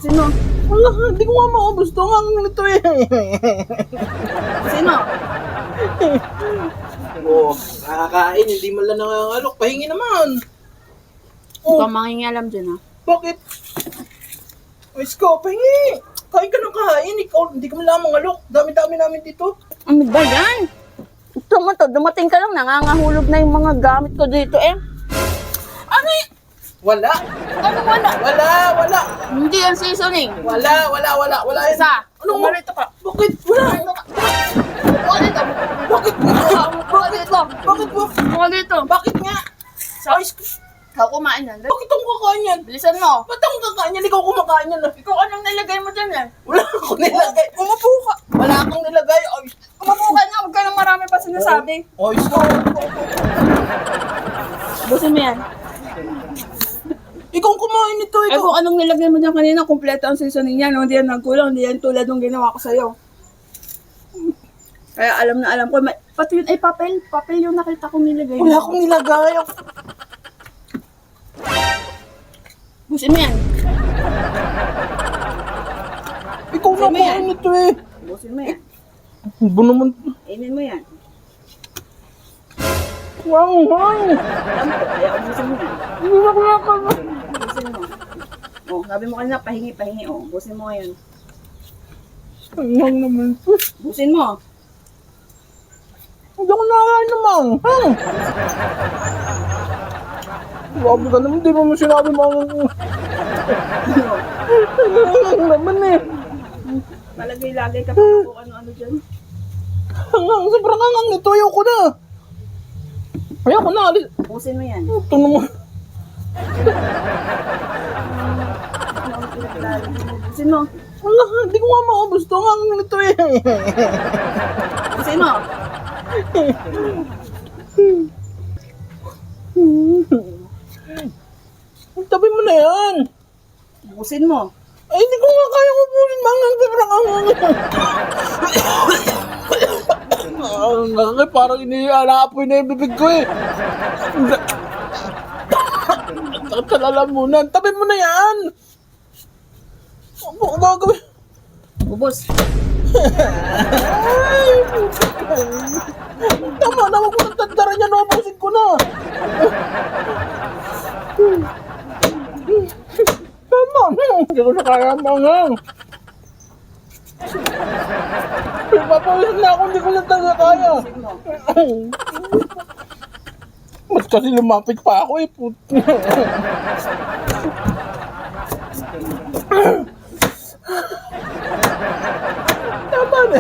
Sino? Wala, hindi ko nga maubos to. Ang nito eh. Sino? Oh, nakakain. Hindi man lang nangangalok. Pahingi naman. Ikaw mangingialam dyan, ha? Bakit? Ay, Isko, pahingi. Kain ka ng kain. Ikaw, hindi ka man lang mangalok. Dami-dami namin dito. Ano ba yan? Ito mo to, dumating ka lang, nangangahulog na yung mga gamit ko dito eh. Ano y- Wala. Ano wala? Wala. Hindi yan seasoning. Wala. Wala. Isa. Ano mo? Marito ka. Bakit? Wala. Buka dito. Bakit? Buka dito. Bakit mo? Buka dito. Bakit nga? Ay, ikaw kumain yan. Bakit ako kakain yan? Bilisan mo. Ba't ako kakain yan? Ikaw kumakain yan. Ikaw anong nilagay mo dyan eh? Wala akong nilagay. Umupo ka. Wala akong nilagay. Ay, Umupo ka nga, huwag ka nang marami pa sinasabi. ay, Isko. Busin mo yan. Ikaw kumain nito. Eh kung anong nilagay mo dyan kanina, kompleto ang seasoning yan. Hindi yan nagkulang, hindi yan tulad ng ginawa ko sa'yo. Kaya alam na alam ko. Pati yun ay papel. Papel yung nakita ko nilagay. Wala akong nilagay. Busin mo yan. Ikaw na Sino yan? kumain nito eh. Busin mo yan. Bu naman. Inin mo yan. Wow. Alam ko, kaya ubusin mo yan. Hindi na ko nakakain. Busin mo. Oh, sabi mo kanina, pahingi. Oh, busin mo ngayon. Sayang naman to. Busin mo. Hindi ako nakakain naman. Grabe ka naman. Di mo sinabi mo ang... Sayang naman eh. Palagay-lagay ka pa kung ano-ano dyan. Sobrang hangang nito. Ayoko na. Ayoko na. Alis. Busin mo yan. Ito naman. Busin mo. Wala, hindi ko nga maubos to. Ang hangang nito eh. Busin mo. Tabi mo na yan. Busin mo. Ay, hindi ko nga kaya ubusin. Mangang sobrang hangang. Parang iniaalaapoy na yung bibig ko eh. Sakit sa lalamunan. Tabi mo na yan. Ano gagawin? Ubus. Ay, tama na, wag mo nang tandaran yan. Ubusin ko na. Tama. Hindi ko na kaya mangang. Papawisan na ako, hindi ko na talaga kaya. Mas kasi lumapit pa ako eh. Tama na.